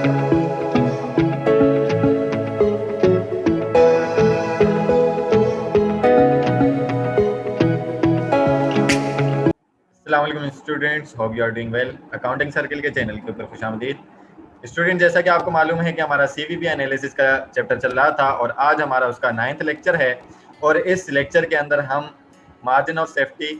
अस्सलाम students, hope you are doing well. Accounting circle के channel के ऊपर खुशामदीद। स्टूडेंट, जैसा कि आपको मालूम है कि हमारा सीवीपी एनालिसिस का चैप्टर चल रहा था और आज हमारा उसका 9th लेक्चर है और इस लेक्चर के अंदर हम मार्जिन ऑफ सेफ्टी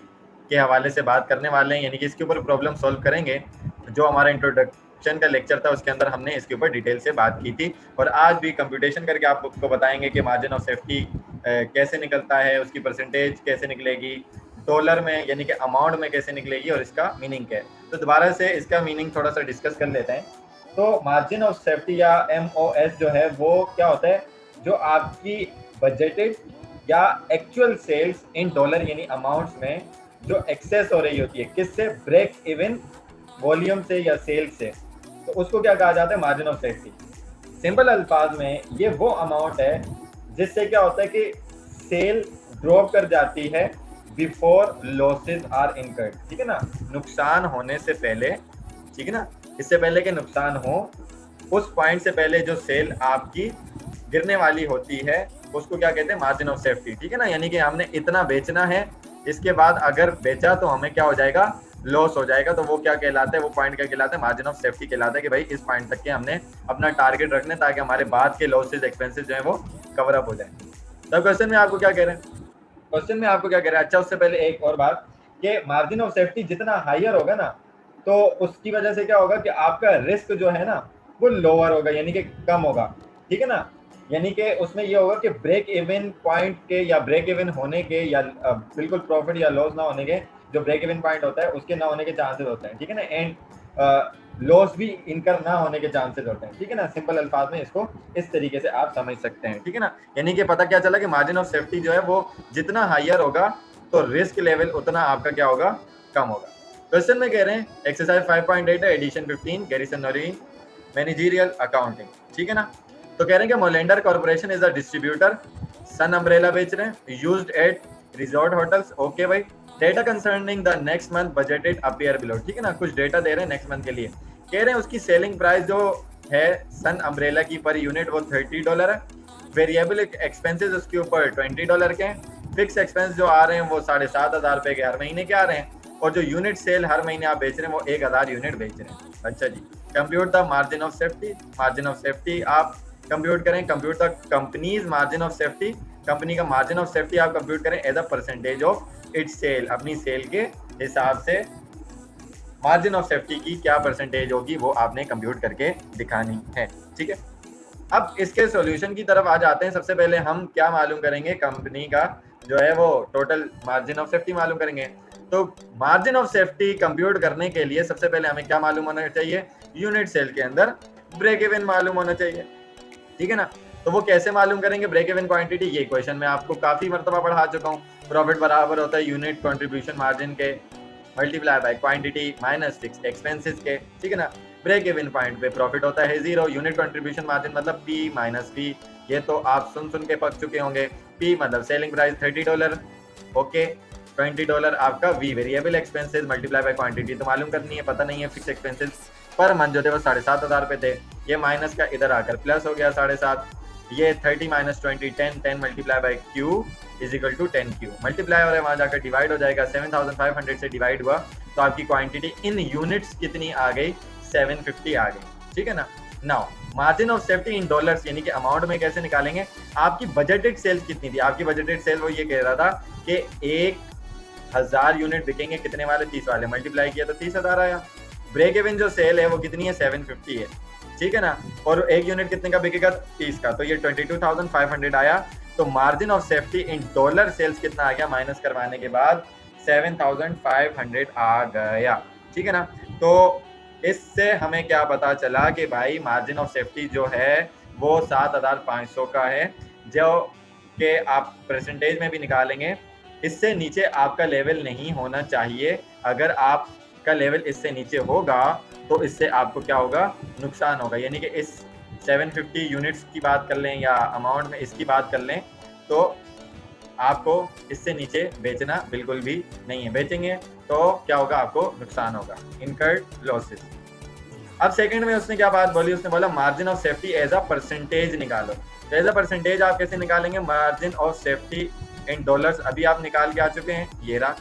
के हवाले से बात करने वाले हैं, यानी कि इसके ऊपर प्रॉब्लम सॉल्व करेंगे। जो हमारा इंट्रोडक्शन का लेक्चर था उसके अंदर हमने इसके ऊपर डिटेल से बात की थी और आज भी कंप्यूटेशन करके आपको बताएंगे कि मार्जिन ऑफ सेफ्टी कैसे निकलता है, उसकी परसेंटेज कैसे निकलेगी, डॉलर में यानी कि अमाउंट में कैसे निकलेगी और इसका मीनिंग क्या है। तो दोबारा से इसका मीनिंग थोड़ा सा डिस्कस कर लेते हैं। तो मार्जिन ऑफ सेफ्टी या MOS जो है वो क्या होता है, जो आपकी बजटेड या एक्चुअल सेल्स इन डॉलर यानी अमाउंट्स में जो एक्सेस हो रही होती है, किससे, ब्रेक इवन वॉल्यूम से या सेल से, तो उसको क्या कहा जाता है, मार्जिन ऑफ सेफ्टी। सिंपल अल्फाज में ये वो अमाउंट है जिससे क्या होता है कि सेल ड्रॉप कर जाती है बिफोर लॉसेज आर इनकर्ड, ठीक है ना, नुकसान होने से पहले, ठीक है ना, इससे पहले कि नुकसान हो, उस पॉइंट से पहले जो सेल आपकी गिरने वाली होती है उसको क्या कहते हैं, मार्जिन ऑफ सेफ्टी, ठीक है ना। यानी कि हमने इतना बेचना है, इसके बाद अगर बेचा तो हमें क्या हो जाएगा, लॉस हो जाएगा, तो वो क्या कहलाता है, वो पॉइंट क्या कहलाता है, मार्जिन ऑफ सेफ्टी कहलाता है कि भाई इस पॉइंट तक के हमने अपना टारगेट रखने ताकि हमारे बाद के लॉसेज एक्सपेंसेस जो है वो कवर अप हो जाए। तो क्वेश्चन में आपको क्या कह रहे हैं, क्वेश्चन में आपको क्या कह रहा है, अच्छा उससे पहले एक और बात कि मार्जिन ऑफ सेफ्टी जितना हायर होगा ना, तो उसकी वजह से क्या होगा कि आपका रिस्क जो है ना वो लोअर होगा, यानी कि कम होगा, ठीक है ना। यानी कि उसमें ये होगा कि ब्रेक इवन पॉइंट के या ब्रेक इवन होने के या बिल्कुल प्रॉफिट या लॉस ना होने के, जो ब्रेक इवन पॉइंट होता है उसके ना होने के चांसेस होते हैं, ठीक है ना, एंड लॉस भी इनकर ना होने के चांसेस होते हैं, ठीक है ना। सिंपल अल्फाज में इसको इस तरीके से आप समझ सकते हैं, ठीक है ना। यानी कि पता क्या चला कि मार्जिन ऑफ सेफ्टी जो है वो जितना हायर होगा तो रिस्क लेवल उतना आपका क्या होगा, कम होगा। क्वेश्चन में कह रहे हैं एक्सरसाइज 5.8 है, edition 15, Garrison Noreen, managerial accounting, ठीक है ना। तो कह रहे हैं कि Molander corporation is a distributor, sun umbrella बेच रहे हैं, used at resort hotels, okay भाई। Data concerning the next month budgeted appear below, ठीक है ना, कुछ डेटा दे रहे हैं नेक्स्ट मंथ के लिए। कह रहे हैं उसकी सेलिंग प्राइस जो है सन अम्ब्रेला की पर यूनिट वो $30 है, वेरिएबल एक्सपेंसेस उसके ऊपर $20 के हैं, फिक्स एक्सपेंस जो आ रहे हैं वो $7,500 के हर महीने के आ रहे हैं, और जो यूनिट सेल हर महीने आप बेच रहे हैं वो 1000 यूनिट बेच रहे हैं। अच्छा जी, compute the margin of safety, margin of safety आप कंप्यूट करें, compute the company's margin of safety, company का मार्जिन ऑफ सेफ्टी आप कंप्यूट करें as a percentage of its sale, अपनी सेल के हिसाब से मार्जिन ऑफ सेफ्टी की क्या परसेंटेज होगी वो आपने कंप्यूट करके दिखानी है, ठीक है। अब इसके सॉल्यूशन की तरफ आ जाते हैं। सबसे पहले हम क्या मालूम करेंगे, कंपनी का जो है वो टोटल मार्जिन ऑफ सेफ्टी मालूम करेंगे। तो मार्जिन ऑफ सेफ्टी कंप्यूट करने के लिए सबसे पहले हमें क्या मालूम होना चाहिए, यूनिट सेल के अंदर ब्रेक इवन मालूम होना चाहिए, ठीक है ना। तो वो कैसे मालूम करेंगे ब्रेक इवन क्वांटिटी, ये क्वेश्चन मैं आपको काफी मरतबा पढ़ा चुका हूँ। प्रॉफिट बराबर होता है यूनिट कंट्रीब्यूशन मार्जिन के multiply by quantity minus fix expenses के, ठीक है ना। ब्रेक इवन पॉइंट पे प्रॉफिट होता है 0, यूनिट कंट्रीब्यूशन मार्जिन मतलब P माइनस P, ये तो आप सुन के पक चुके होंगे। P मतलब सेलिंग प्राइस $30, ओके, $20 आपका V variable expenses multiply by quantity तो मालूम करनी है, पता नहीं है। फिक्स एक्सपेंसेस पर मंथ जो थे वो 7,500 थे, ये माइनस का इधर आकर प्लस हो गया 7.5, ये 30 minus 20 10, 10 multiply by Q is equal to 10Q, multiply हो रहा है वहां जाकर डिवाइड हो जाएगा, 7,500 से डिवाइड हुआ तो आपकी क्वांटिटी इन यूनिट्स कितनी आ गई, 750 आ गई, ठीक है ना। Now margin of safety in dollars यानी कि अमाउंट में कैसे निकालेंगे, आपकी बजटेड सेल्स कितनी थी, आपकी बजटेड सेल वो ये कह रहा था कि 1000 यूनिट बिकेंगे, कितने वाले, 30 वाले, मल्टीप्लाई किया तो 30,000 आया। ब्रेक इवन जो सेल है वो कितनी है, 750 है, ठीक है ना, और एक यूनिट कितने का बिकेगा, 30 का, तो ये 22,500 आया। तो margin of safety in dollar sales कितना आ गया, माइनस करवाने के बाद 7,500 आ गया, ठीक है ना। तो इससे हमें क्या पता चला कि भाई मार्जिन ऑफ सेफ्टी जो है वो 7,500 का है, जो कि आप परसेंटेज में भी निकालेंगे, इससे नीचे आपका लेवल नहीं होना चाहिए। अगर आपका लेवल इससे नीचे होगा तो इससे आपको क्या होगा, नुकसान होगा। यानी कि इस 750 यूनिट्स की बात कर लें या अमाउंट में इसकी बात कर लें तो आपको इससे नीचे बेचना बिल्कुल भी नहीं है, बेचेंगे तो क्या होगा, आपको नुकसान होगा, इनकर्ड लॉसेस। अब सेकंड में उसने क्या बात बोली, उसने बोला margin of safety as a percentage निकालो। तो एज अ परसेंटेज आप कैसे निकालेंगे, margin of safety in dollars अभी आप निकाल के आ चुके हैं, ये रहा,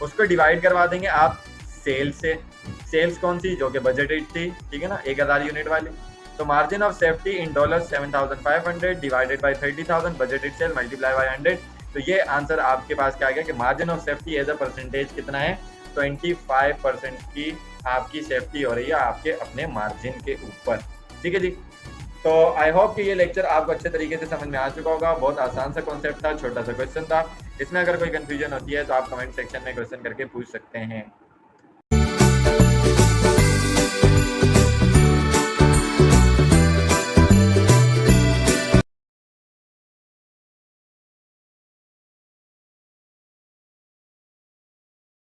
उसको डिवाइड करवा देंगे आप सेल्स से। सेल्स कौन सी, जो कि बजटेड थी, ठीक है ना, 1000 यूनिट वाली। तो margin of safety in dollar 7500 divided by 30,000 budgeted sale multiply by 100। तो ये आंसर आपके पास क्या आ गया कि margin of safety as a percentage कितना है, 25% की आपकी सेफ्टी हो रही है आपके अपने मार्जिन के ऊपर। ठीक है जी। तो आई होप कि ये लेक्चर आपको अच्छे तरीके से समझ में आ चुका होगा। बहुत आसान सा कॉन्सेप्ट था, छोटा सा क्वेश्चन था। इसमें अगर कोई कंफ्यूजन होती है तो आप कमेंट सेक्शन में क्वेश्चन करके पूछ सकते हैं।